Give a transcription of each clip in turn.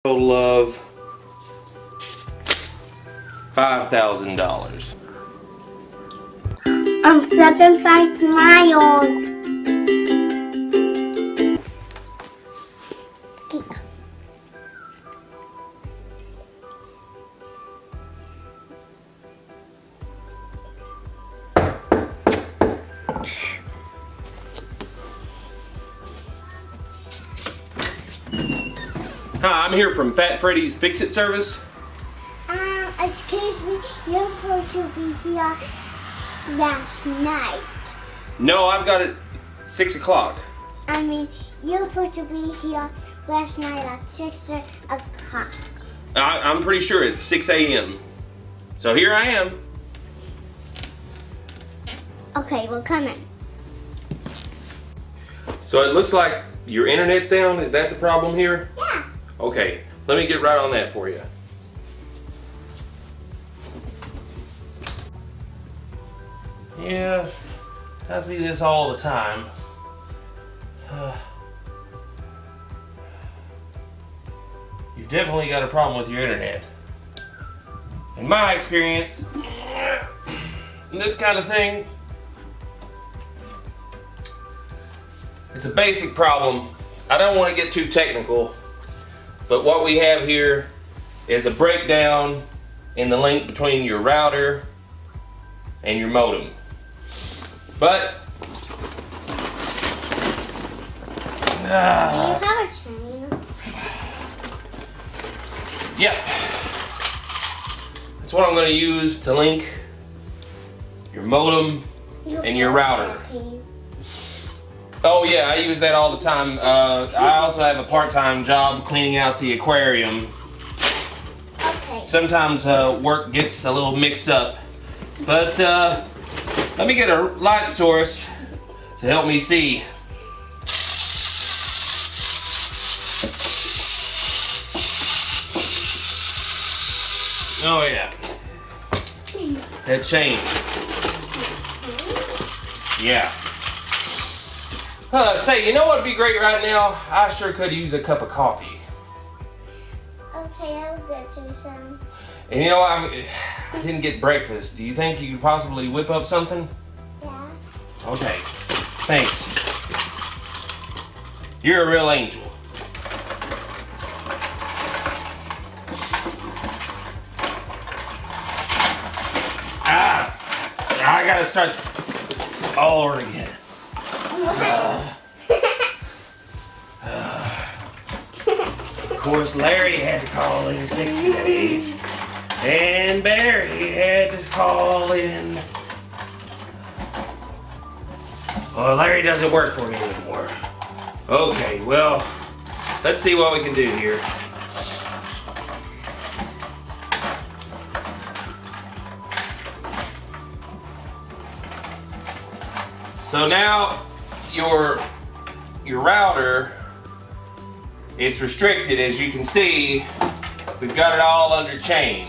Total of $5,000. 75 miles. Hi, I'm here from Fat Freddy's Fix-It service. Excuse me, you're supposed to be here last night. No, I've got it 6 o'clock. I mean, you're supposed to be here last night at 6 o'clock. I'm pretty sure it's 6 a.m. So here I am. Okay, we're coming. So it looks like your internet's down. Is that the problem here? Yeah. Okay, let me get right on that for you. Yeah, I see this all the time. You've definitely got a problem with your internet. In my experience, this kind of thing, it's a basic problem. I don't want to get too technical, but what we have here is a breakdown in the link between your router and your modem. But Do you have a chain? yeah, that's what I'm going to use to link your modem and your router. Oh yeah, I use that all the time. I also have a part-time job cleaning out the aquarium. Okay. Sometimes work gets a little mixed up, but let me get a light source to help me see. Oh yeah, that changed. Yeah. Say, you know what would be great right now? I sure could use a cup of coffee. Okay, I will get you some. And you know, I didn't get breakfast. Do you think you could possibly whip up something? Yeah. Okay, thanks. You're a real angel. I gotta start all over again. Of course, Larry had to call in sick today, and Barry had to call in. Well, Larry doesn't work for me anymore. Okay, well, let's see what we can do here. So now your router, it's restricted. As you can see, we've got it all under chain.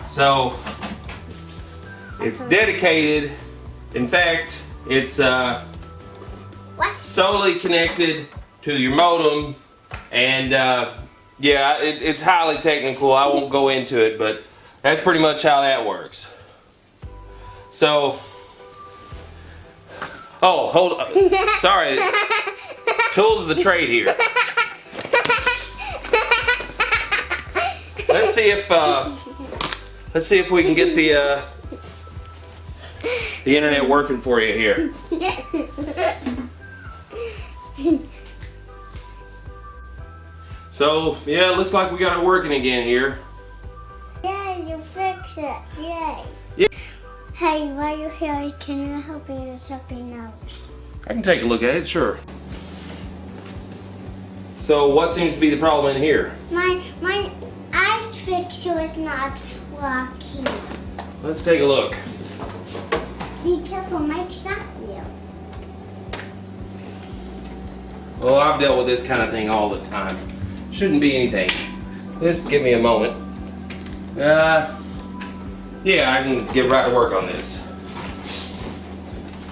So it's dedicated. In fact, it's solely connected to your modem, and yeah, it's highly technical. I won't go into it, but that's pretty much how that works. So, oh, hold on. Sorry, tools of the trade here. Let's see if we can get the internet working for you here. So, yeah, it looks like we got it working again here. Yeah, you fix it. Yay. Yeah. Hey, while you're here, can you help me with something else? I can take a look at it, sure. So, what seems to be the problem in here? My ice fixer is not working. Let's take a look. Be careful, Mike shot you. Well, I've dealt with this kind of thing all the time. Shouldn't be anything. Just give me a moment. Yeah, I can get right to work on this.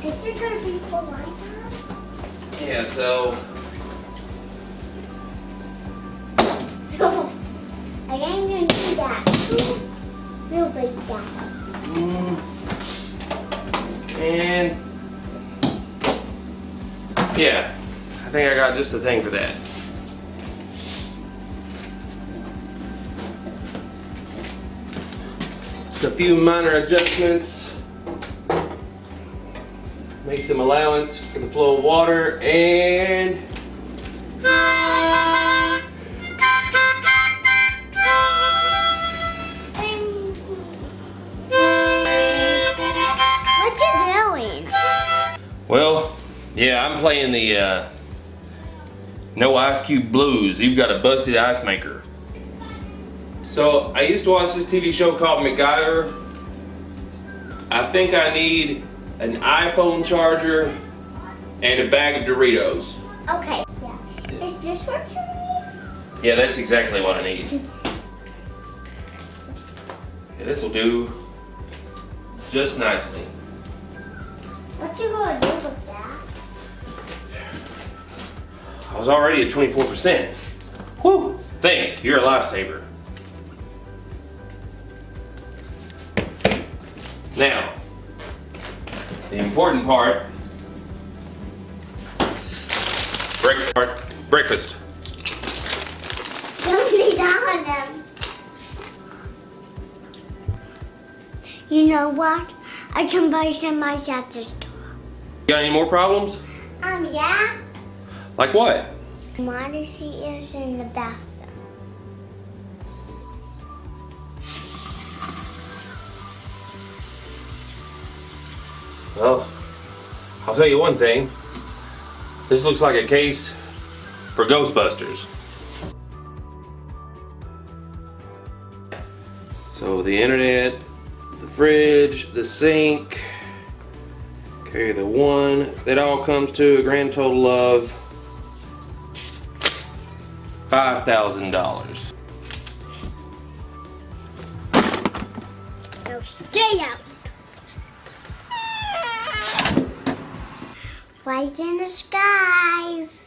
Is it gonna be for one time? Yeah, so Oh, Real big guy. And yeah, I think I got just the thing for that. Just a few minor adjustments. Make some allowance for the flow of water and what you doing? well, yeah, I'm playing the No Ice Cube Blues. You've got a busted ice maker. So I used to watch this TV show called MacGyver. I think I need an iPhone charger and a bag of Doritos. Okay. Yeah. Is this what you need? Yeah, that's exactly what I need. Okay, this will do just nicely. What you gonna do with that? I was already at 24%. Whew! Thanks, you're a lifesaver. Now, the important part, breakfast. Don't need all of them. You know what? I can buy some ice at the store. Got any more problems? Yeah. Like what? Modesty is in the bathroom. Well, I'll tell you one thing. This looks like a case for Ghostbusters. So the internet, the fridge, the sink, okay, the one, that all comes to a grand total of $5,000. So stay out. Light in the skies.